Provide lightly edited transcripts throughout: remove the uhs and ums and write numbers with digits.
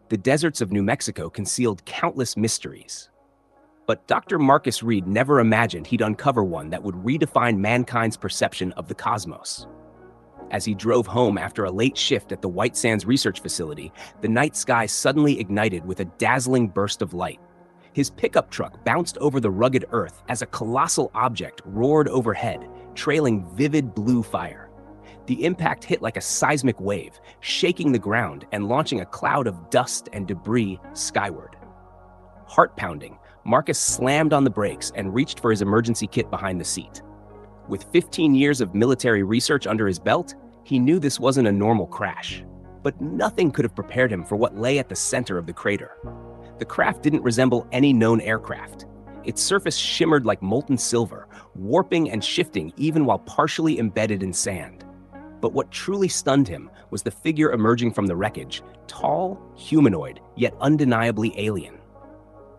The deserts of New Mexico concealed countless mysteries. But Dr. Marcus Reed never imagined he'd uncover one that would redefine mankind's perception of the cosmos. As he drove home after a late shift at the White Sands Research Facility, the night sky suddenly ignited with a dazzling burst of light. His pickup truck bounced over the rugged earth as a colossal object roared overhead, trailing vivid blue fire. The impact hit like a seismic wave, shaking the ground and launching a cloud of dust and debris skyward. Heart-pounding, Marcus slammed on the brakes and reached for his emergency kit behind the seat. With 15 years of military research under his belt, he knew this wasn't a normal crash. But nothing could have prepared him for what lay at the center of the crater. The craft didn't resemble any known aircraft. Its surface shimmered like molten silver, warping and shifting even while partially embedded in sand. But what truly stunned him was the figure emerging from the wreckage, tall, humanoid, yet undeniably alien.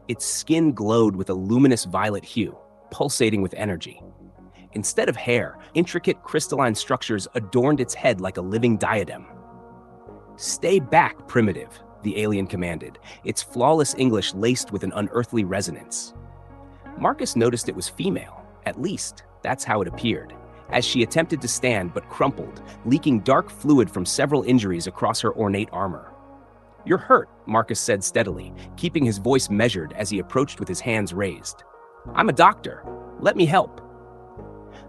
Its skin glowed with a luminous violet hue, pulsating with energy. Instead of hair, intricate crystalline structures adorned its head like a living diadem. "Stay back, primitive," the alien commanded, its flawless English laced with an unearthly resonance. Marcus noticed it was female, at least that's how it appeared, as she attempted to stand but crumpled, leaking dark fluid from several injuries across her ornate armor. "You're hurt," Marcus said steadily, keeping his voice measured as he approached with his hands raised. "I'm a doctor. Let me help."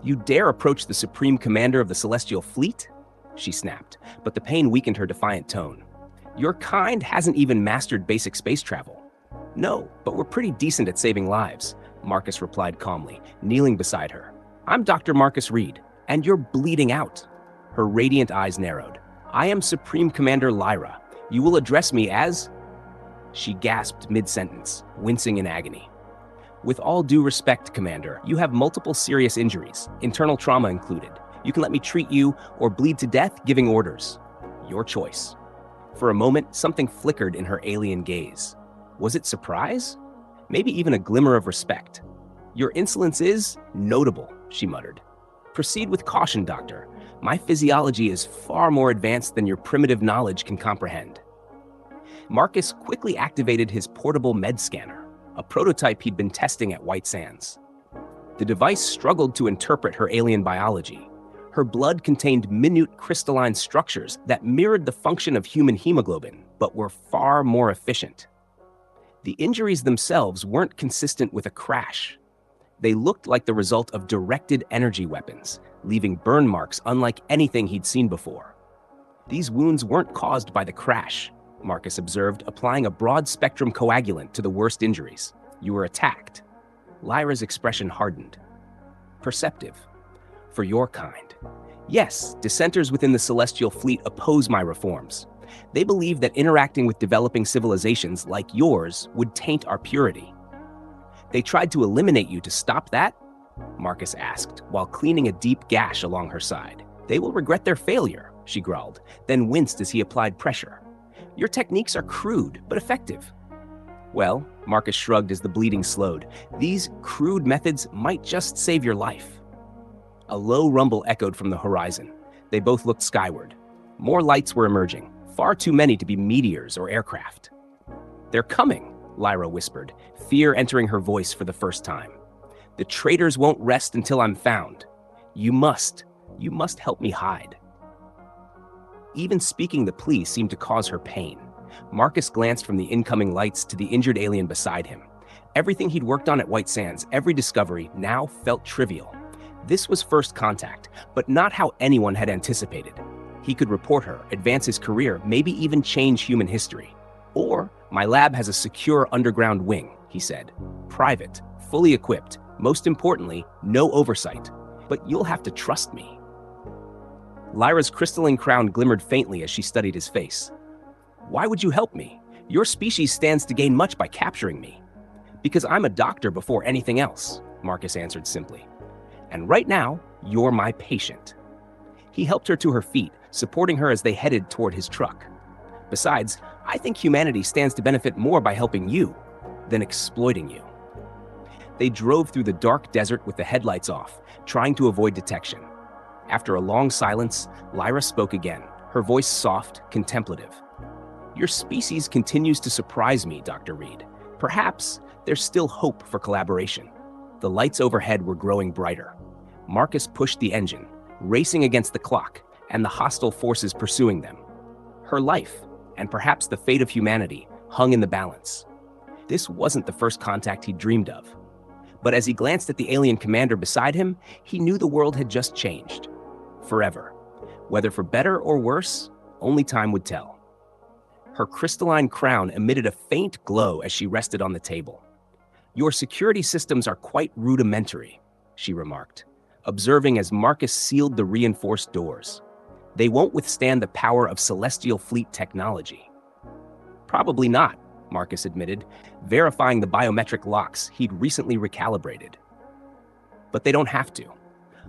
"You dare approach the Supreme Commander of the Celestial Fleet?" she snapped, but the pain weakened her defiant tone. "Your kind hasn't even mastered basic space travel." "No, but we're pretty decent at saving lives," Marcus replied calmly, kneeling beside her. "I'm Dr. Marcus Reed, and you're bleeding out." Her radiant eyes narrowed. "I am Supreme Commander Lyra. You will address me as—" She gasped mid-sentence, wincing in agony. "With all due respect, Commander, you have multiple serious injuries, internal trauma included. You can let me treat you or bleed to death giving orders. Your choice." For a moment, something flickered in her alien gaze. Was it surprise? Maybe even a glimmer of respect. "Your insolence is notable," she muttered. "Proceed with caution, Doctor. My physiology is far more advanced than your primitive knowledge can comprehend." Marcus quickly activated his portable med scanner, a prototype he'd been testing at White Sands. The device struggled to interpret her alien biology. Her blood contained minute crystalline structures that mirrored the function of human hemoglobin, but were far more efficient. The injuries themselves weren't consistent with a crash. They looked like the result of directed energy weapons, leaving burn marks unlike anything he'd seen before. "These wounds weren't caused by the crash," Marcus observed, applying a broad-spectrum coagulant to the worst injuries. "You were attacked." Lyra's expression hardened. "Perceptive. For your kind. Yes, dissenters within the Celestial Fleet oppose my reforms. They believe that interacting with developing civilizations like yours would taint our purity." "They tried to eliminate you to stop that?" Marcus asked, while cleaning a deep gash along her side. "They will regret their failure," she growled, then winced as he applied pressure. "Your techniques are crude, but effective." "Well," Marcus shrugged as the bleeding slowed, "these crude methods might just save your life." A low rumble echoed from the horizon. They both looked skyward. More lights were emerging, far too many to be meteors or aircraft. "They're coming," Lyra whispered, fear entering her voice for the first time. "The traitors won't rest until I'm found. You must help me hide." Even speaking the plea seemed to cause her pain. Marcus glanced from the incoming lights to the injured alien beside him. Everything he'd worked on at White Sands, every discovery, now felt trivial. This was first contact, but not how anyone had anticipated. He could report her, advance his career, maybe even change human history. "Or, my lab has a secure underground wing," he said. "Private, fully equipped, most importantly, no oversight. But you'll have to trust me." Lyra's crystalline crown glimmered faintly as she studied his face. "Why would you help me? Your species stands to gain much by capturing me." "Because I'm a doctor before anything else," Marcus answered simply. "And right now, you're my patient." He helped her to her feet, supporting her as they headed toward his truck. "Besides, I think humanity stands to benefit more by helping you than exploiting you." They drove through the dark desert with the headlights off, trying to avoid detection. After a long silence, Lyra spoke again, her voice soft, contemplative. Your species continues to surprise me, Dr. Reed. Perhaps there's still hope for collaboration. The lights overhead were growing brighter. Marcus pushed the engine, racing against the clock and the hostile forces pursuing them. Her life, and perhaps the fate of humanity, hung in the balance. This wasn't the first contact he dreamed of. But as he glanced at the alien commander beside him, he knew the world had just changed. Forever. Whether for better or worse, only time would tell. Her crystalline crown emitted a faint glow as she rested on the table. "Your security systems are quite rudimentary," she remarked, observing as Marcus sealed the reinforced doors. "They won't withstand the power of celestial fleet technology." "Probably not," Marcus admitted, verifying the biometric locks he'd recently recalibrated. "But they don't have to.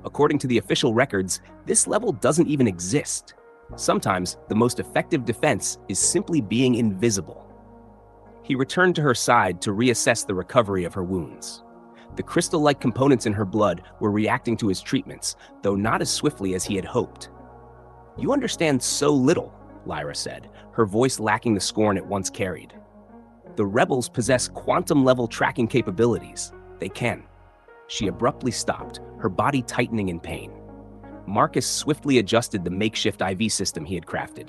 According to the official records, this level doesn't even exist. Sometimes the most effective defense is simply being invisible." He returned to her side to reassess the recovery of her wounds. The crystal-like components in her blood were reacting to his treatments, though not as swiftly as he had hoped. "You understand so little," Lyra said, her voice lacking the scorn it once carried. "The rebels possess quantum-level tracking capabilities. They can." She abruptly stopped, her body tightening in pain. Marcus swiftly adjusted the makeshift IV system he had crafted.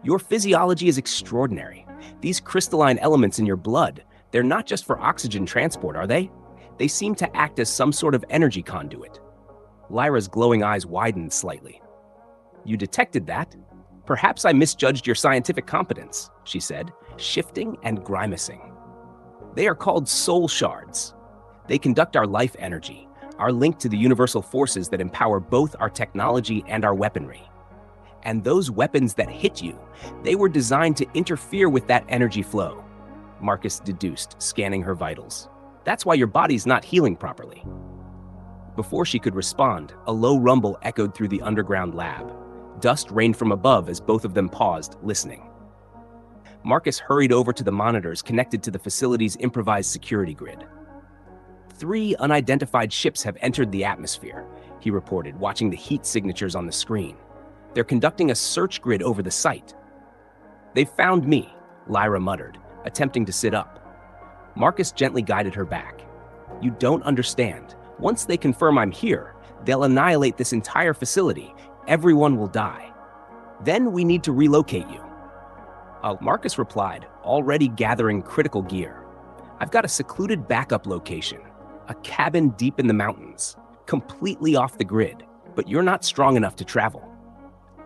"Your physiology is extraordinary. These crystalline elements in your blood, they're not just for oxygen transport, are they? They seem to act as some sort of energy conduit." Lyra's glowing eyes widened slightly. "You detected that? Perhaps I misjudged your scientific competence," she said, shifting and grimacing. "They are called soul shards. They conduct our life energy, our link to the universal forces that empower both our technology and our weaponry. And those weapons that hit you, they were designed to interfere with that energy flow," Marcus deduced, scanning her vitals. "That's why your body's not healing properly." Before she could respond, a low rumble echoed through the underground lab. Dust rained from above as both of them paused, listening. Marcus hurried over to the monitors connected to the facility's improvised security grid. "3 unidentified ships have entered the atmosphere," he reported, watching the heat signatures on the screen. "They're conducting a search grid over the site." "They've found me," Lyra muttered, attempting to sit up. Marcus gently guided her back. "You don't understand. Once they confirm I'm here, they'll annihilate this entire facility. Everyone will die. Then we need to relocate you." Marcus replied, already gathering critical gear. "I've got a secluded backup location, a cabin deep in the mountains, completely off the grid, but you're not strong enough to travel."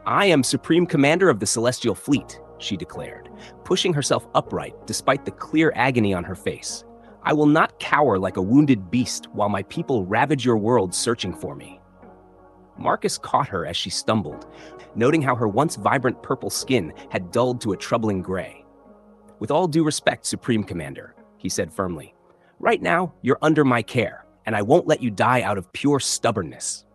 "I am Supreme Commander of the Celestial Fleet," she declared, pushing herself upright despite the clear agony on her face. "I will not cower like a wounded beast while my people ravage your world searching for me." Marcus caught her as she stumbled, noting how her once vibrant purple skin had dulled to a troubling gray. "With all due respect, Supreme Commander," he said firmly, "right now you're under my care, and I won't let you die out of pure stubbornness."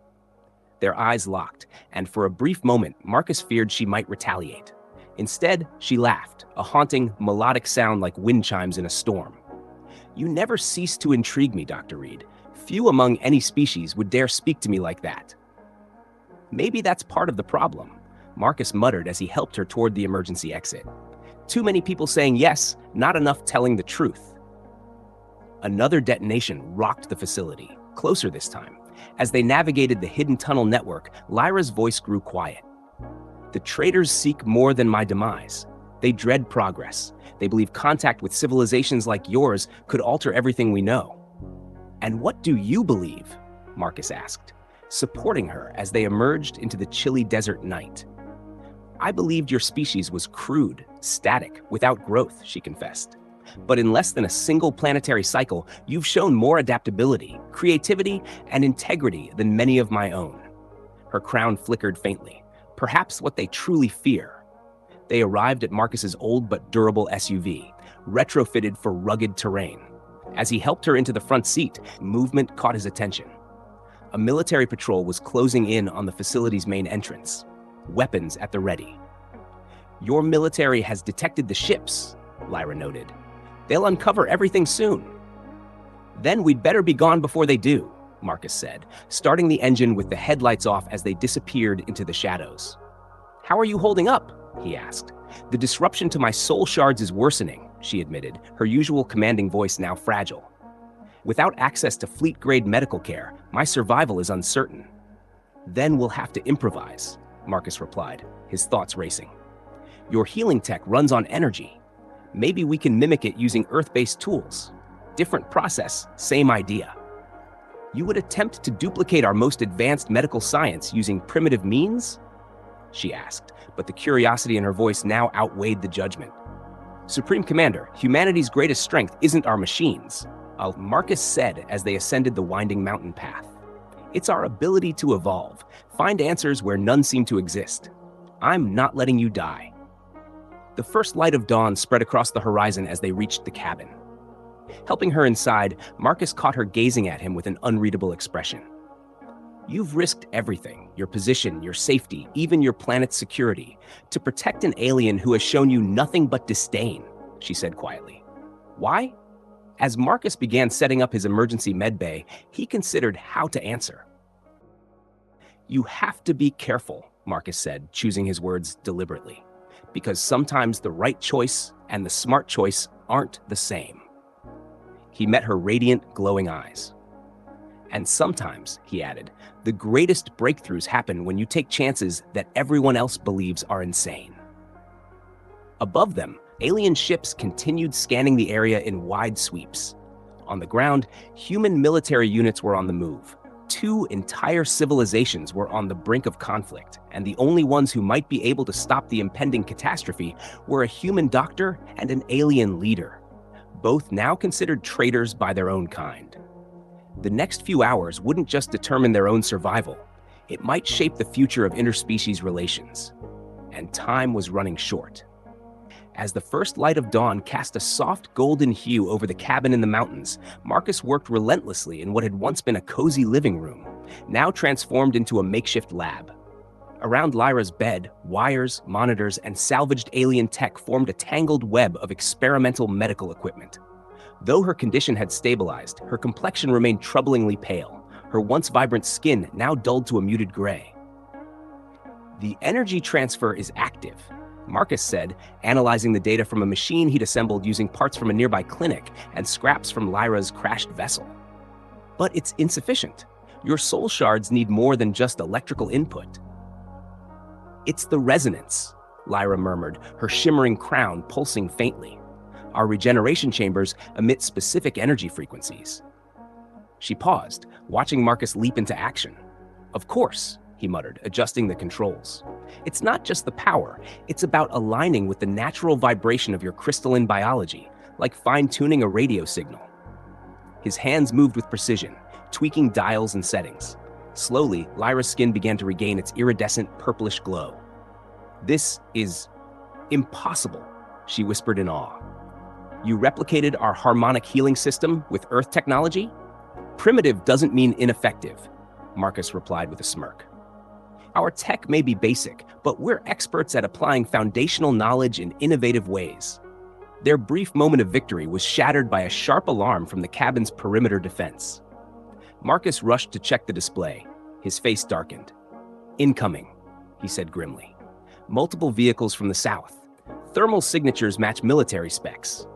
Their eyes locked, and for a brief moment, Marcus feared she might retaliate. Instead, she laughed, a haunting, melodic sound like wind chimes in a storm. "You never cease to intrigue me, Dr. Reed. Few among any species would dare speak to me like that." "Maybe that's part of the problem," Marcus muttered as he helped her toward the emergency exit. "Too many people saying yes, not enough telling the truth." Another detonation rocked the facility, closer this time. As they navigated the hidden tunnel network, Lyra's voice grew quiet. "The traitors seek more than my demise. They dread progress. They believe contact with civilizations like yours could alter everything we know." "And what do you believe?" Marcus asked, supporting her as they emerged into the chilly desert night. "I believed your species was crude, static, without growth," she confessed. "But in less than a single planetary cycle, you've shown more adaptability, creativity, and integrity than many of my own." Her crown flickered faintly, perhaps what they truly fear. They arrived at Marcus's old but durable SUV, retrofitted for rugged terrain. As he helped her into the front seat, movement caught his attention. A military patrol was closing in on the facility's main entrance, weapons at the ready. "Your military has detected the ships," Lyra noted. "They'll uncover everything soon." "Then we'd better be gone before they do," Marcus said, starting the engine with the headlights off as they disappeared into the shadows. "How are you holding up?" he asked. The disruption to my soul shards is worsening, she admitted, her usual commanding voice now fragile. Without access to fleet-grade medical care, my survival is uncertain. Then we'll have to improvise, Marcus replied, his thoughts racing. Your healing tech runs on energy. Maybe we can mimic it using Earth-based tools. Different process, same idea. You would attempt to duplicate our most advanced medical science using primitive means? She asked, but the curiosity in her voice now outweighed the judgment. Supreme Commander, humanity's greatest strength isn't our machines, Marcus said as they ascended the winding mountain path. It's our ability to evolve, find answers where none seem to exist. I'm not letting you die. The first light of dawn spread across the horizon as they reached the cabin. Helping her inside, Marcus caught her gazing at him with an unreadable expression. You've risked everything, your position, your safety, even your planet's security, to protect an alien who has shown you nothing but disdain, she said quietly. Why? As Marcus began setting up his emergency medbay, he considered how to answer. You have to be careful, Marcus said, choosing his words deliberately, because sometimes the right choice and the smart choice aren't the same. He met her radiant, glowing eyes. And sometimes, he added, the greatest breakthroughs happen when you take chances that everyone else believes are insane. Above them, alien ships continued scanning the area in wide sweeps. On the ground, human military units were on the move. 2 entire civilizations were on the brink of conflict, and the only ones who might be able to stop the impending catastrophe were a human doctor and an alien leader, both now considered traitors by their own kind. The next few hours wouldn't just determine their own survival, it might shape the future of interspecies relations. And time was running short. As the first light of dawn cast a soft golden hue over the cabin in the mountains, Marcus worked relentlessly in what had once been a cozy living room, now transformed into a makeshift lab. Around Lyra's bed, wires, monitors, and salvaged alien tech formed a tangled web of experimental medical equipment. Though her condition had stabilized, her complexion remained troublingly pale, her once vibrant skin now dulled to a muted gray. The energy transfer is active, Marcus said, analyzing the data from a machine he'd assembled using parts from a nearby clinic and scraps from Lyra's crashed vessel. But it's insufficient. Your soul shards need more than just electrical input. It's the resonance, Lyra murmured, her shimmering crown pulsing faintly. Our regeneration chambers emit specific energy frequencies. She paused, watching Marcus leap into action. Of course, he muttered, adjusting the controls. It's not just the power, it's about aligning with the natural vibration of your crystalline biology, like fine-tuning a radio signal. His hands moved with precision, tweaking dials and settings. Slowly, Lyra's skin began to regain its iridescent purplish glow. This is impossible, she whispered in awe. You replicated our harmonic healing system with Earth technology? Primitive doesn't mean ineffective, Marcus replied with a smirk. Our tech may be basic, but we're experts at applying foundational knowledge in innovative ways. Their brief moment of victory was shattered by a sharp alarm from the cabin's perimeter defense. Marcus rushed to check the display. His face darkened. Incoming, he said grimly. Multiple vehicles from the south. Thermal signatures match military specs.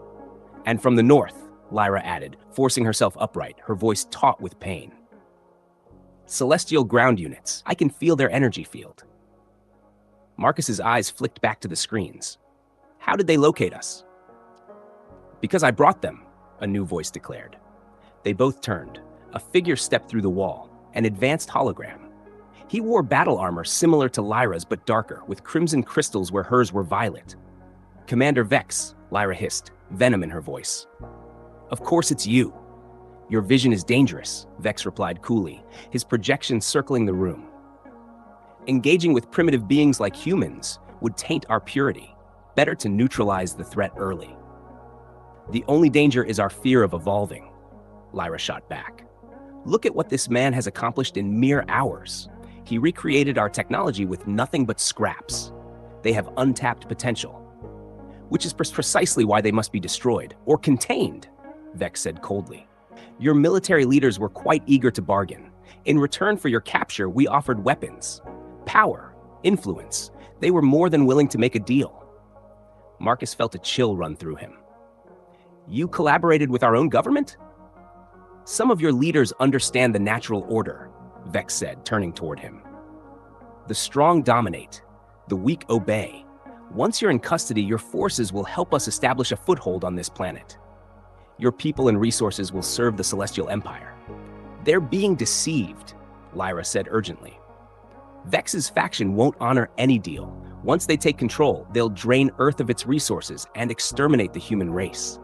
And from the north, Lyra added, forcing herself upright, her voice taut with pain. Celestial ground units. I can feel their energy field. Marcus's eyes flicked back to the screens. How did they locate us? Because I brought them, a new voice declared. They both turned. A figure stepped through the wall, an advanced hologram. He wore battle armor similar to Lyra's but darker, with crimson crystals where hers were violet. Commander Vex, Lyra hissed, venom in her voice. Of course it's you. Your vision is dangerous, Vex replied coolly, his projection circling the room. Engaging with primitive beings like humans would taint our purity. Better to neutralize the threat early. The only danger is our fear of evolving, Lyra shot back. Look at what this man has accomplished in mere hours. He recreated our technology with nothing but scraps. They have untapped potential. Which is precisely why they must be destroyed, or contained, Vex said coldly. Your military leaders were quite eager to bargain. In return for your capture, we offered weapons, power, influence. They were more than willing to make a deal. Marcus felt a chill run through him. You collaborated with our own government? Some of your leaders understand the natural order, Vex said, turning toward him. The strong dominate, the weak obey. Once you're in custody, your forces will help us establish a foothold on this planet. Your people and resources will serve the Celestial Empire. They're being deceived, Lyra said urgently. Vex's faction won't honor any deal. Once they take control, they'll drain Earth of its resources and exterminate the human race.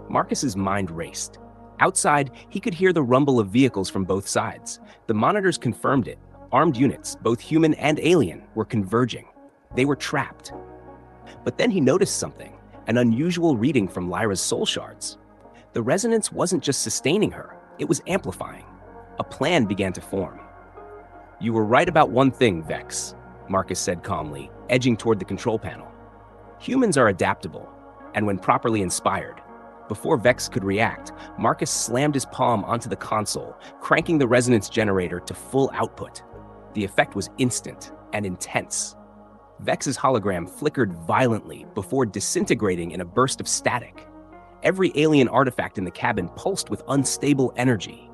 Marcus's mind raced. Outside, he could hear the rumble of vehicles from both sides. The monitors confirmed it. Armed units, both human and alien, were converging. They were trapped. But then he noticed something, an unusual reading from Lyra's soul shards. The resonance wasn't just sustaining her, it was amplifying. A plan began to form. You were right about one thing, Vex, Marcus said calmly, edging toward the control panel. Humans are adaptable, and when properly inspired. Before Vex could react, Marcus slammed his palm onto the console, cranking the resonance generator to full output. The effect was instant and intense. Vex's hologram flickered violently before disintegrating in a burst of static. Every alien artifact in the cabin pulsed with unstable energy.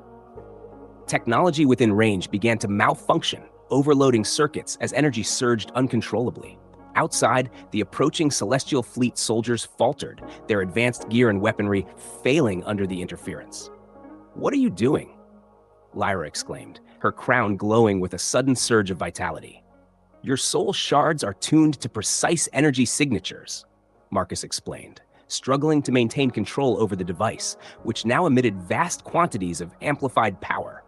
Technology within range began to malfunction, overloading circuits as energy surged uncontrollably. Outside, the approaching Celestial Fleet soldiers faltered, their advanced gear and weaponry failing under the interference. "What are you doing?" Lyra exclaimed, her crown glowing with a sudden surge of vitality. "Your soul shards are tuned to precise energy signatures," Marcus explained, struggling to maintain control over the device, which now emitted vast quantities of amplified power.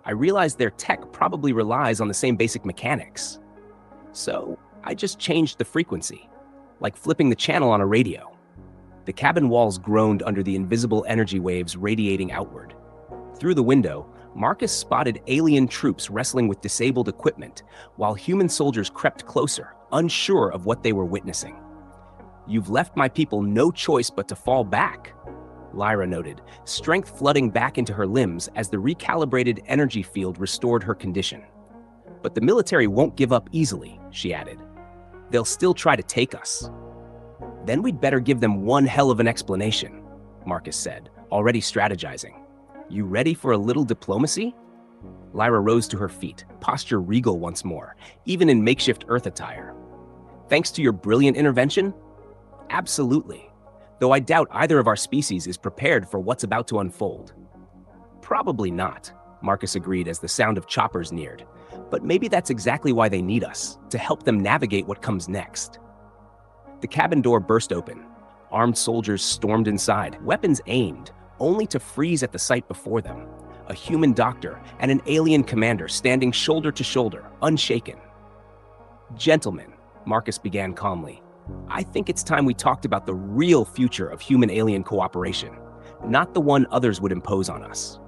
"I realized their tech probably relies on the same basic mechanics. So I just changed the frequency, like flipping the channel on a radio." The cabin walls groaned under the invisible energy waves radiating outward. Through the window, Marcus spotted alien troops wrestling with disabled equipment, while human soldiers crept closer, unsure of what they were witnessing. "You've left my people no choice but to fall back," Lyra noted, strength flooding back into her limbs as the recalibrated energy field restored her condition. "But the military won't give up easily," she added. "They'll still try to take us." "Then we'd better give them one hell of an explanation," Marcus said, already strategizing. "You ready for a little diplomacy?" Lyra rose to her feet, posture regal once more, even in makeshift Earth attire. "Thanks to your brilliant intervention?" "Absolutely. Though I doubt either of our species is prepared for what's about to unfold." "Probably not," Marcus agreed as the sound of choppers neared. "But maybe that's exactly why they need us, to help them navigate what comes next." The cabin door burst open. Armed soldiers stormed inside, weapons aimed, only to freeze at the sight before them. A human doctor and an alien commander standing shoulder to shoulder, unshaken. "Gentlemen," Marcus began calmly, "I think it's time we talked about the real future of human-alien cooperation, not the one others would impose on us."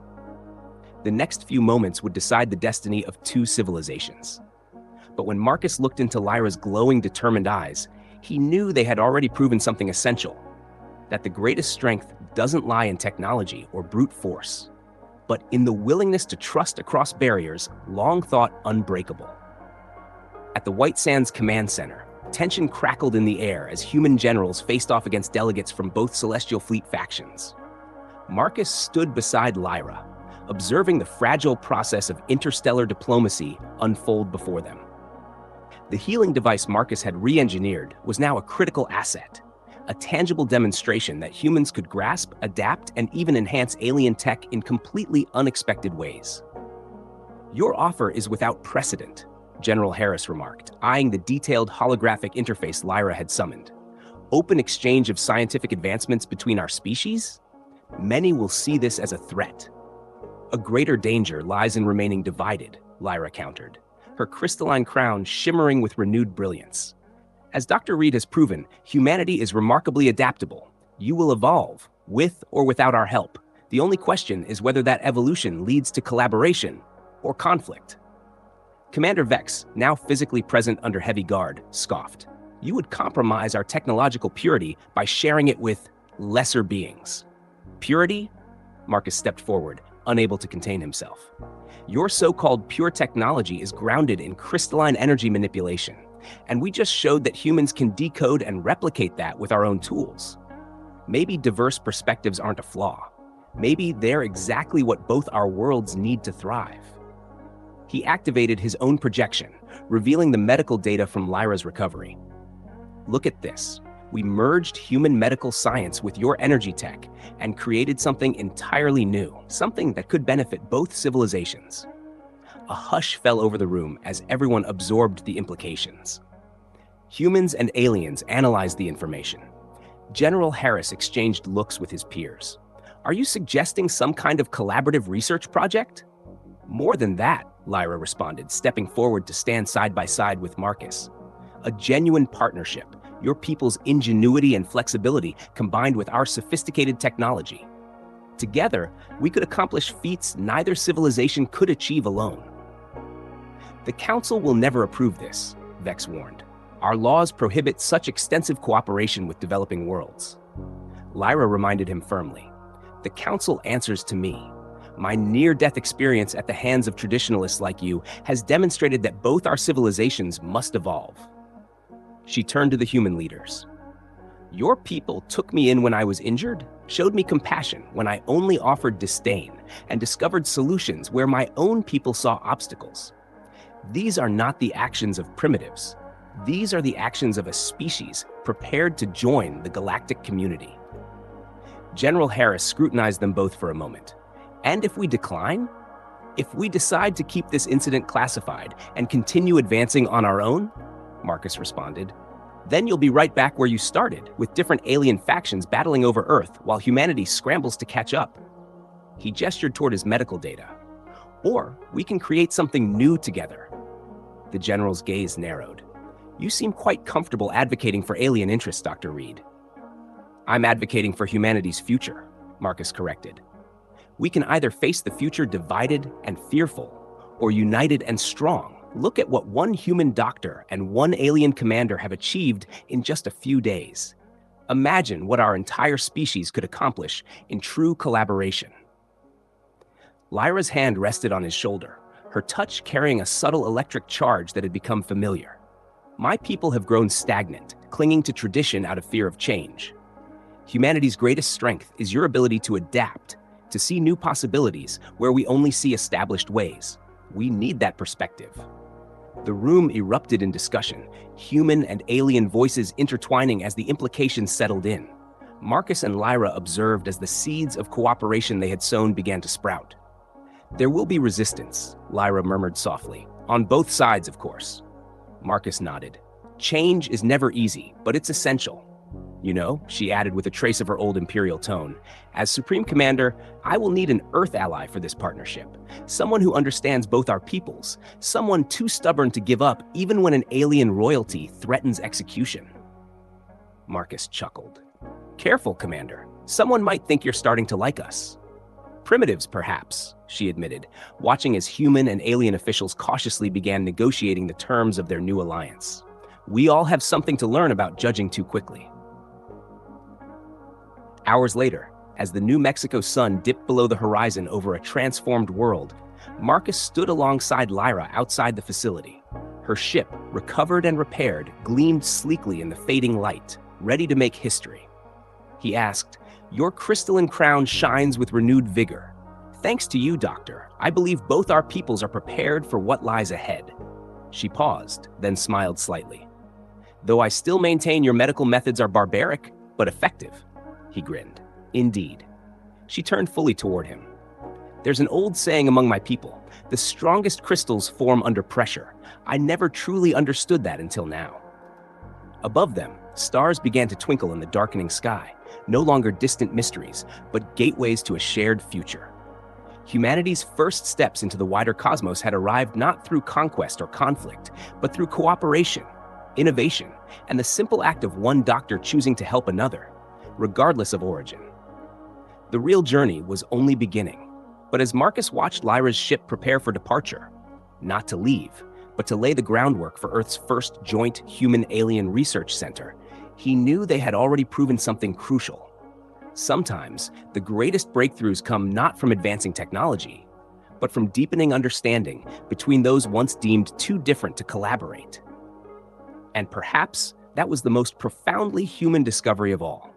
The next few moments would decide the destiny of two civilizations. But when Marcus looked into Lyra's glowing, determined eyes, he knew they had already proven something essential: that the greatest strength doesn't lie in technology or brute force, but in the willingness to trust across barriers long thought unbreakable. At the White Sands Command Center, tension crackled in the air as human generals faced off against delegates from both Celestial Fleet factions. Marcus stood beside Lyra, observing the fragile process of interstellar diplomacy unfold before them. The healing device Marcus had re-engineered was now a critical asset, a tangible demonstration that humans could grasp, adapt, and even enhance alien tech in completely unexpected ways. "Your offer is without precedent," General Harris remarked, eyeing the detailed holographic interface Lyra had summoned. "Open exchange of scientific advancements between our species? Many will see this as a threat." "A greater danger lies in remaining divided," Lyra countered, her crystalline crown shimmering with renewed brilliance. "As Dr. Reed has proven, humanity is remarkably adaptable. You will evolve, with or without our help. The only question is whether that evolution leads to collaboration or conflict." Commander Vex, now physically present under heavy guard, scoffed. "You would compromise our technological purity by sharing it with lesser beings." "Purity?" Marcus stepped forward, unable to contain himself. "Your so-called pure technology is grounded in crystalline energy manipulation. And we just showed that humans can decode and replicate that with our own tools. Maybe diverse perspectives aren't a flaw. Maybe they're exactly what both our worlds need to thrive. He activated his own projection, revealing the medical data from Lyra's recovery. Look at this. We merged human medical science with your energy tech and created something entirely new, something that could benefit both civilizations. A hush fell over the room as everyone absorbed the implications. Humans and aliens analyzed the information. General Harris exchanged looks with his peers. Are you suggesting some kind of collaborative research project? More than that, Lyra responded, stepping forward to stand side by side with Marcus. A genuine partnership, your people's ingenuity and flexibility combined with our sophisticated technology. Together, we could accomplish feats neither civilization could achieve alone. The Council will never approve this, Vex warned. Our laws prohibit such extensive cooperation with developing worlds. Lyra reminded him firmly. The Council answers to me. My near-death experience at the hands of traditionalists like you has demonstrated that both our civilizations must evolve. She turned to the human leaders. Your people took me in when I was injured, showed me compassion when I only offered disdain, and discovered solutions where my own people saw obstacles. These are not the actions of primitives. These are the actions of a species prepared to join the galactic community. General Harris scrutinized them both for a moment. And if we decline? If we decide to keep this incident classified and continue advancing on our own? Marcus responded. Then you'll be right back where you started, with different alien factions battling over Earth while humanity scrambles to catch up. He gestured toward his medical data. Or we can create something new together. The general's gaze narrowed. You seem quite comfortable advocating for alien interests, Dr. Reed. I'm advocating for humanity's future, Marcus corrected. We can either face the future divided and fearful, or united and strong. Look at what one human doctor and one alien commander have achieved in just a few days. Imagine what our entire species could accomplish in true collaboration. Lyra's hand rested on his shoulder, her touch carrying a subtle electric charge that had become familiar. My people have grown stagnant, clinging to tradition out of fear of change. Humanity's greatest strength is your ability to adapt, to see new possibilities where we only see established ways. We need that perspective. The room erupted in discussion, human and alien voices intertwining as the implications settled in. Marcus and Lyra observed as the seeds of cooperation they had sown began to sprout. There will be resistance, Lyra murmured softly. On both sides, of course. Marcus nodded. Change is never easy, but it's essential. You know, she added with a trace of her old imperial tone, as Supreme Commander, I will need an Earth ally for this partnership. Someone who understands both our peoples, someone too stubborn to give up even when an alien royalty threatens execution. Marcus chuckled. Careful, Commander. Someone might think you're starting to like us. Primitives, perhaps, she admitted, watching as human and alien officials cautiously began negotiating the terms of their new alliance. We all have something to learn about judging too quickly. Hours later, as the New Mexico sun dipped below the horizon over a transformed world, Marcus stood alongside Lyra outside the facility. Her ship, recovered and repaired, gleamed sleekly in the fading light, ready to make history. He asked, Your crystalline crown shines with renewed vigor. Thanks to you, Doctor, I believe both our peoples are prepared for what lies ahead. She paused, then smiled slightly. Though I still maintain your medical methods are barbaric, but effective. He grinned. Indeed. She turned fully toward him. There's an old saying among my people, the strongest crystals form under pressure. I never truly understood that until now. Above them, stars began to twinkle in the darkening sky, no longer distant mysteries, but gateways to a shared future. Humanity's first steps into the wider cosmos had arrived not through conquest or conflict, but through cooperation, innovation, and the simple act of one doctor choosing to help another, regardless of origin. The real journey was only beginning, but as Marcus watched Lyra's ship prepare for departure, not to leave, but to lay the groundwork for Earth's first joint human-alien research center, he knew they had already proven something crucial. Sometimes, the greatest breakthroughs come not from advancing technology, but from deepening understanding between those once deemed too different to collaborate. And perhaps that was the most profoundly human discovery of all.